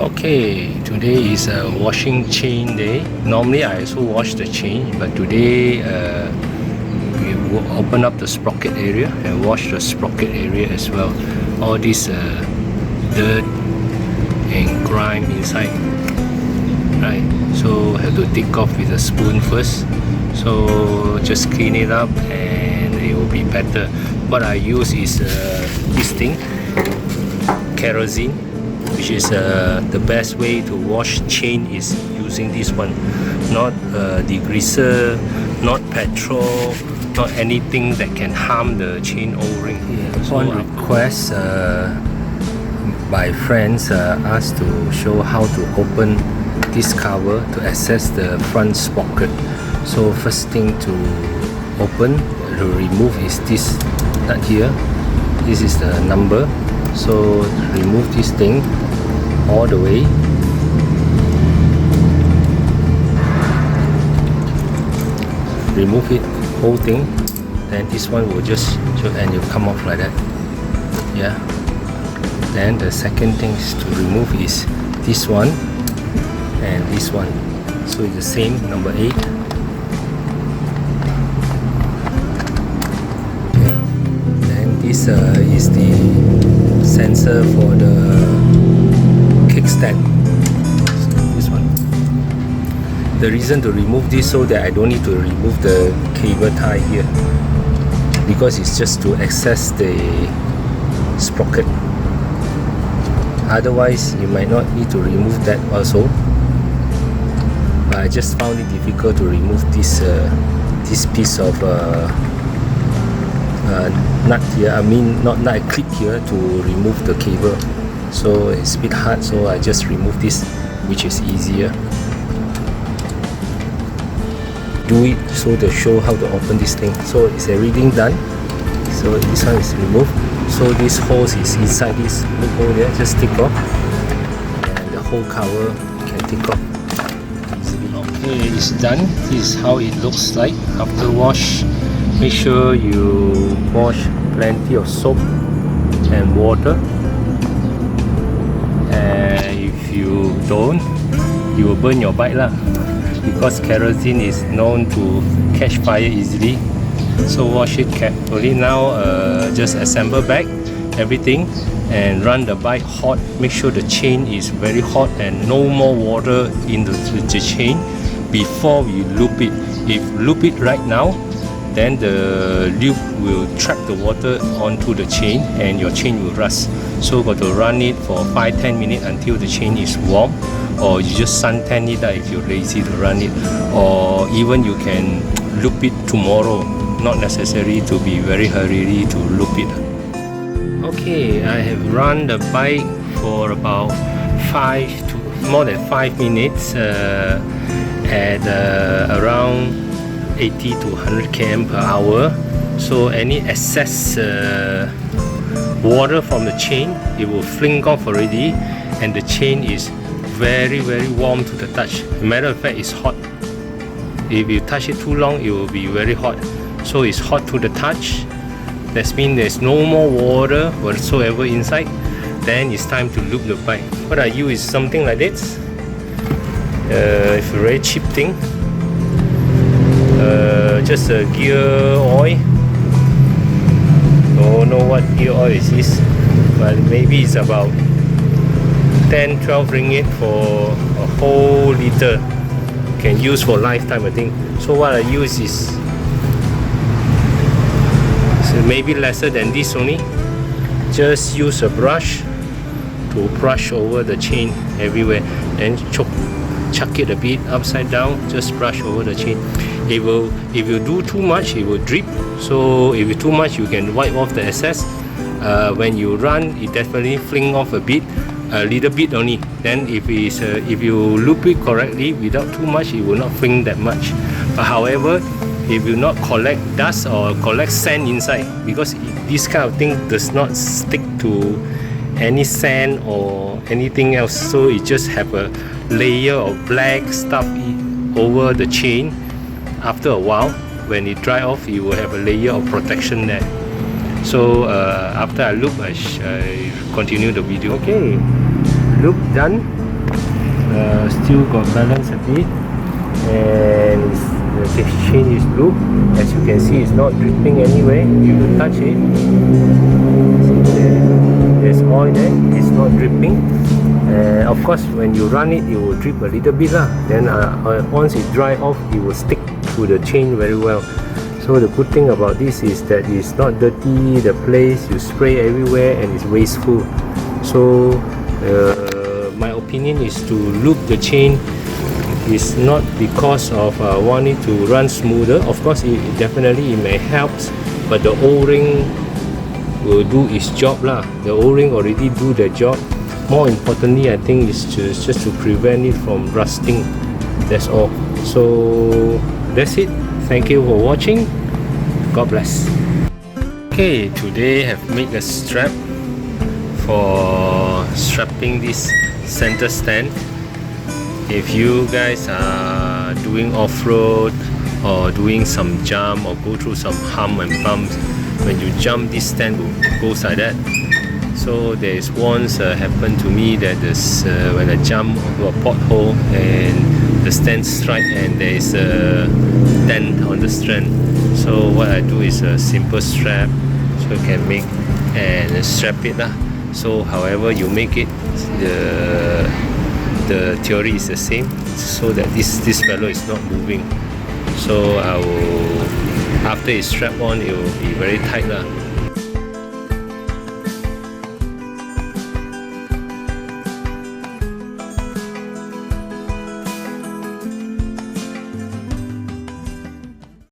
Okay, today is a washing chain day. Normally I also wash the chain, but today we will open up the sprocket area and wash the sprocket area as well. All this dirt and grime inside, right? So have to take off with a spoon first. So just clean it up and it will be better. What I use is this thing, kerosene, which is the best way to wash chain is using this one, not degreaser, not petrol, not anything that can harm the chain O-ring. Upon request by friends asked to show how to open this cover to access the front sprocket. So first thing to open, to remove is this nut here. This is the number. So remove this thing all the way. Remove it, whole thing. Then this one will just and it'll come off like that. Yeah. Then the second thing to remove is this one and this one. So it's the same, number 8. Okay. Then this is the sensor for the kickstand. So this one. The reason to remove this so that I don't need to remove the cable tie here, because it's just to access the sprocket. Otherwise you might not need to remove that also, but I just found it difficult to remove this piece of nut here. I mean not nut, clip here to remove the cable. So it's a bit hard, so I just remove this, which is easier. Do it so to show how to open this thing. So it's everything done. So this one is removed. So this hose is inside this loophole there. Just take off, and the whole cover can take off easily. Okay, it's done. This is how it looks like after wash. Make sure you wash plenty of soap and water. And if you don't, you will burn your bike lah, because kerosene is known to catch fire easily. So wash it carefully. Now just assemble back everything and run the bike hot. Make sure the chain is very hot and no more water in the chain before we loop it. If loop it right now, then the loop will trap the water onto the chain and your chain will rust. So got to run it for 5-10 minutes until the chain is warm, or you just suntan it if you're lazy to run it, or even you can loop it tomorrow. Not necessary to be very hurried to loop it. Okay, I have run the bike for about more than 5 minutes at around 80 to 100 km per hour. So any excess water from the chain, it will fling off already, and the chain is very warm to the touch. Matter of fact, it's hot. If you touch it too long, it will be very hot. So it's hot to the touch. That means there's no more water whatsoever inside. Then it's time to loop the bike. What I use is something like this. It's a very cheap thing. Just a gear oil. Don't know what gear oil is this, but maybe it's about 10-12 ringgit for a whole liter. Can use for lifetime, I think. So what I use is maybe lesser than this only. Just use a brush to brush over the chain everywhere, and chuck it a bit upside down. Just brush over the chain. If you do too much, it will drip. So if it's too much, you can wipe off the excess. When you run, it definitely fling off a little bit only. Then if you loop it correctly without too much, it will not fling that much. But however, if you not collect dust or collect sand inside, because this kind of thing does not stick to any sand or anything else, so it just have a layer of black stuff over the chain. After a while, when it dry off, it will have a layer of protection there. So after I loop, I continue the video. Okay, loop done. still got balance a bit, and the chain is loose. As you can see, it's not dripping anyway. You touch it, there's oil there, it's not dripping. Of course, when you run it, it will drip a little bit lah. Then once it dry off, it will stick to the chain very well. So the good thing about this is that it's not dirty the place, you spray everywhere, and it's wasteful. So my opinion is to loop the chain. It's not because of want it to run smoother. Of course, it may help, but the O-ring will do its job lah. The O-ring already do the job. More importantly, I think is just to prevent it from rusting. That's all. So that's it. Thank you for watching. God bless. Okay, today I have made a strap for strapping this center stand. If you guys are doing off-road or doing some jump or go through some hump and bumps, when you jump, this stand goes like that. So there is once happened to me that this, when I jump into a pothole and the stand strike and there is a dent on the stand. So what I do is a simple strap, so you can make and strap it lah. So however you make it, the theory is the same, so that this fellow is not moving. So I will, after it's strapped on, it will be very tight lah.